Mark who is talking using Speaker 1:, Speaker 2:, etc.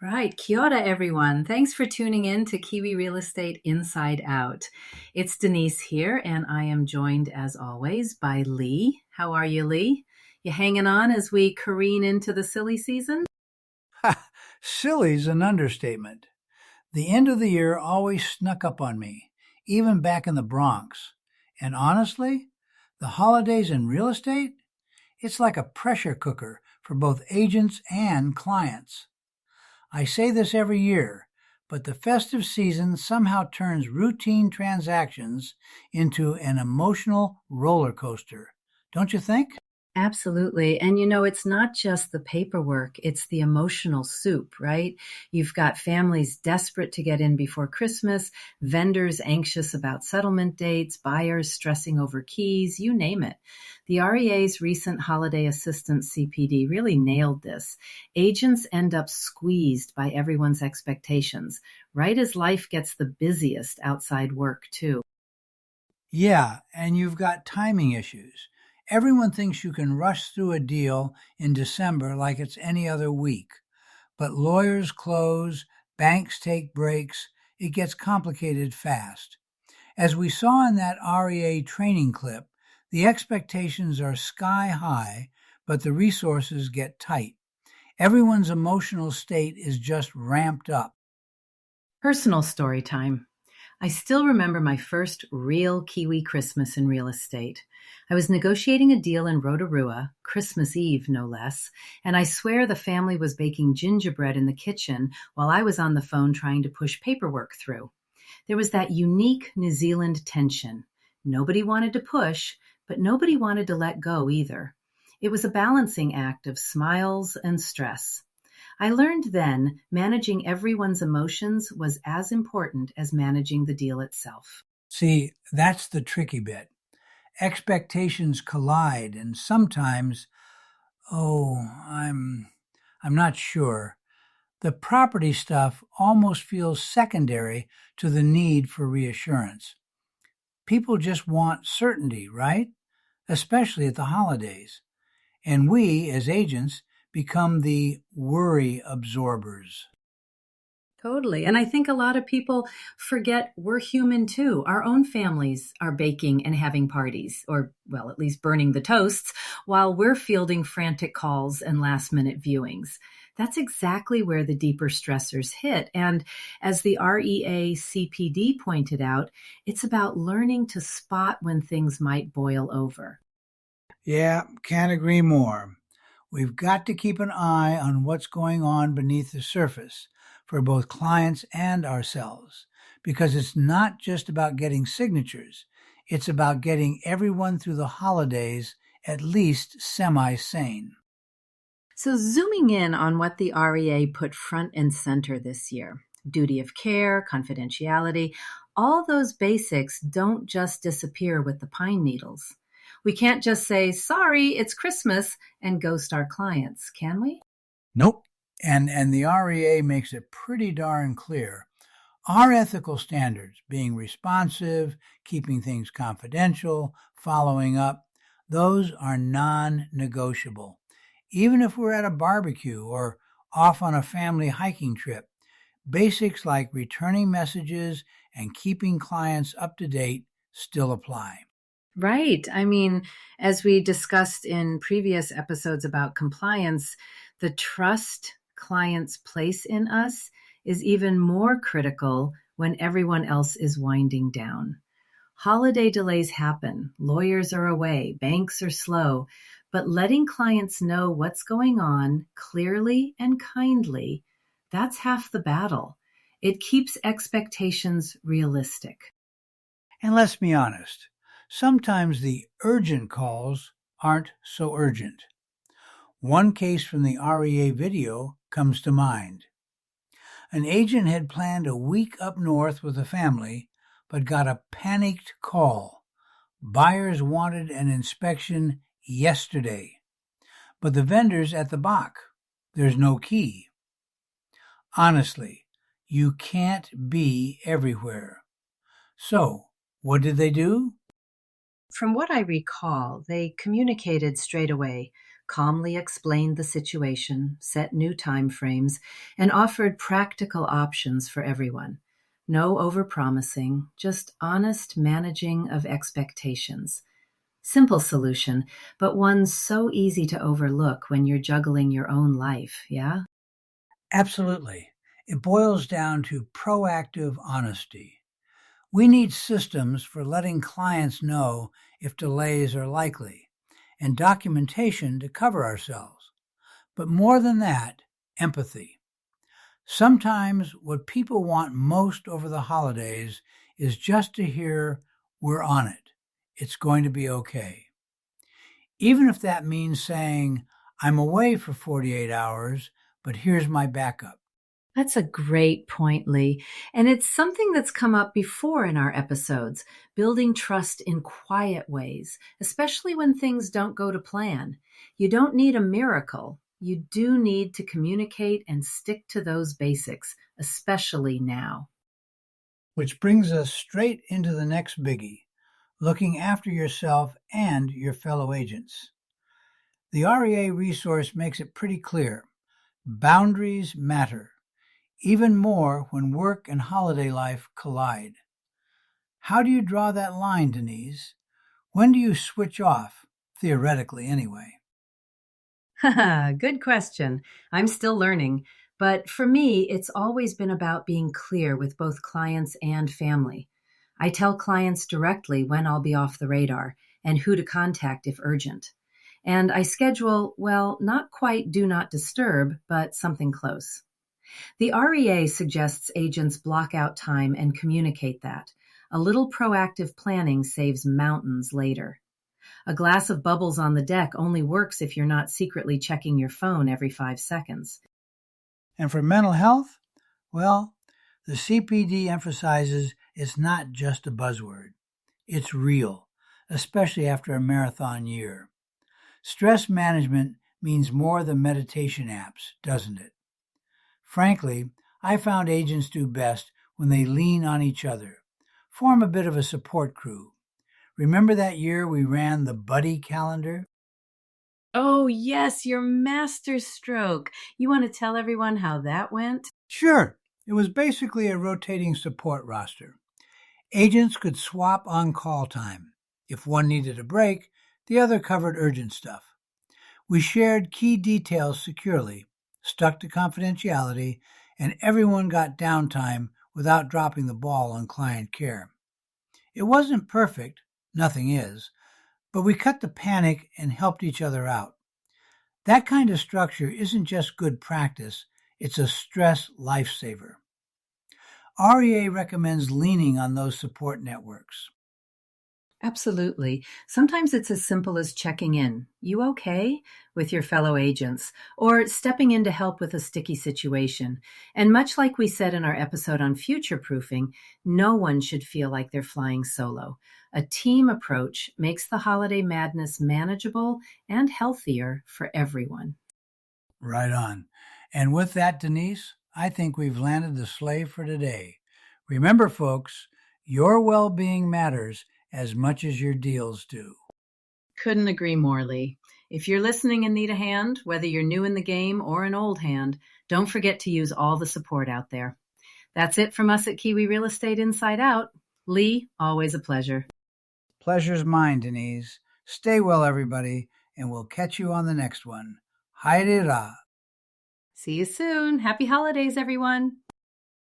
Speaker 1: Right. Kia ora, everyone. Thanks for tuning in to Kiwi Real Estate Inside Out. It's Denise here, and I am joined, as always, by Lee. How are you, Lee? You hanging on as we careen into the silly season?
Speaker 2: Ha! Silly's an understatement. The end of the year always snuck up on me, even back in the Bronx. And honestly, the holidays in real estate, it's like a pressure cooker for both agents and clients. I say this every year, but the festive season somehow turns routine transactions into an emotional roller coaster. Don't you think?
Speaker 1: Absolutely. And it's not just the paperwork, it's the emotional soup, right? You've got families desperate to get in before Christmas, vendors anxious about settlement dates, buyers stressing over keys, you name it. The REA's recent holiday assistance CPD really nailed this. Agents end up squeezed by everyone's expectations, right as life gets the busiest outside work, too.
Speaker 2: Yeah, and you've got timing issues. Everyone thinks you can rush through a deal in December like it's any other week. But lawyers close, banks take breaks, it gets complicated fast. As we saw in that REA training clip, the expectations are sky high, but the resources get tight. Everyone's emotional state is just ramped up.
Speaker 1: Personal story time. I still remember my first real Kiwi Christmas in real estate. I was negotiating a deal in Rotorua, Christmas Eve no less, and I swear the family was baking gingerbread in the kitchen while I was on the phone trying to push paperwork through. There was that unique New Zealand tension. Nobody wanted to push, but nobody wanted to let go either. It was a balancing act of smiles and stress. I learned then managing everyone's emotions was as important as managing the deal itself.
Speaker 2: See, that's the tricky bit. Expectations collide, and sometimes, oh, I'm not sure. The property stuff almost feels secondary to the need for reassurance. People just want certainty, right? Especially at the holidays. And we, as agents, become the worry absorbers.
Speaker 1: Totally. And I think a lot of people forget we're human too. Our own families are baking and having parties, or, well, at least burning the toasts, while we're fielding frantic calls and last minute viewings. That's exactly where the deeper stressors hit. And as the REA CPD pointed out, it's about learning to spot when things might boil over.
Speaker 2: Yeah, can't agree more. We've got to keep an eye on what's going on beneath the surface for both clients and ourselves, because it's not just about getting signatures, it's about getting everyone through the holidays at least semi-sane.
Speaker 1: So, zooming in on what the REA put front and center this year, duty of care, confidentiality, all those basics don't just disappear with the pine needles. We can't just say, sorry, it's Christmas, and ghost our clients, can we?
Speaker 2: Nope. And the REA makes it pretty darn clear. Our ethical standards, being responsive, keeping things confidential, following up, those are non-negotiable. Even if we're at a barbecue or off on a family hiking trip, basics like returning messages and keeping clients up to date still apply.
Speaker 1: Right. I mean, as we discussed in previous episodes about compliance, the trust clients place in us is even more critical when everyone else is winding down. Holiday delays happen, lawyers are away, banks are slow, but letting clients know what's going on clearly and kindly, that's half the battle. It keeps expectations realistic.
Speaker 2: And let's be honest, sometimes the urgent calls aren't so urgent. One case from the REA video comes to mind. An agent had planned a week up north with a family, but got a panicked call. Buyers wanted an inspection yesterday, but the vendor's at the BOC. There's no key. Honestly, you can't be everywhere. So, what did they do?
Speaker 1: From what I recall, they communicated straight away. calmly explained the situation, set new time frames, and offered practical options for everyone. No overpromising, just honest managing of expectations. Simple solution, but one so easy to overlook when you're juggling your own life, yeah?
Speaker 2: Absolutely. It boils down to proactive honesty. We need systems for letting clients know if delays are likely and documentation to cover ourselves. But more than that, empathy. Sometimes what people want most over the holidays is just to hear, "We're on it. It's going to be okay." Even if that means saying, "I'm away for 48 hours, but here's my backup."
Speaker 1: That's a great point, Lee. And it's something that's come up before in our episodes, building trust in quiet ways, especially when things don't go to plan. You don't need a miracle. You do need to communicate and stick to those basics, especially now.
Speaker 2: Which brings us straight into the next biggie, looking after yourself and your fellow agents. The REA resource makes it pretty clear. Boundaries matter, even more when work and holiday life collide. How do you draw that line, Denise? When do you switch off, theoretically anyway?
Speaker 1: Good question. I'm still learning. But for me, it's always been about being clear with both clients and family. I tell clients directly when I'll be off the radar and who to contact if urgent. And I schedule, well, not quite do not disturb, but something close. The REA suggests agents block out time and communicate that. A little proactive planning saves mountains later. A glass of bubbles on the deck only works if you're not secretly checking your phone every 5 seconds.
Speaker 2: And for mental health, well, the CPD emphasizes it's not just a buzzword. It's real, especially after a marathon year. Stress management means more than meditation apps, doesn't it? Frankly, I found agents do best when they lean on each other, form a bit of a support crew. Remember that year we ran the buddy calendar?
Speaker 1: Oh, yes, your master stroke. You want to tell everyone how that went?
Speaker 2: Sure. It was basically a rotating support roster. Agents could swap on call time. If one needed a break, the other covered urgent stuff. We shared key details securely, stuck to confidentiality, and everyone got downtime without dropping the ball on client care. It wasn't perfect, nothing is, but we cut the panic and helped each other out. That kind of structure isn't just good practice, it's a stress lifesaver. REA recommends leaning on those support networks.
Speaker 1: Absolutely. Sometimes it's as simple as checking in, "You okay?" with your fellow agents, or stepping in to help with a sticky situation. And much like we said in our episode on future proofing, no one should feel like they're flying solo. A team approach makes the holiday madness manageable and healthier for everyone.
Speaker 2: Right on. And with that, Denise, I think we've landed the sleigh for today. Remember, folks, your well-being matters as much as your deals do.
Speaker 1: Couldn't agree more, Lee. If you're listening and need a hand, whether you're new in the game or an old hand, don't forget to use all the support out there. That's it from us at Kiwi Real Estate Inside Out. Lee, always a pleasure.
Speaker 2: Pleasure's mine, Denise. Stay well, everybody, and we'll catch you on the next one. Haere ra.
Speaker 1: See you soon. Happy holidays, everyone.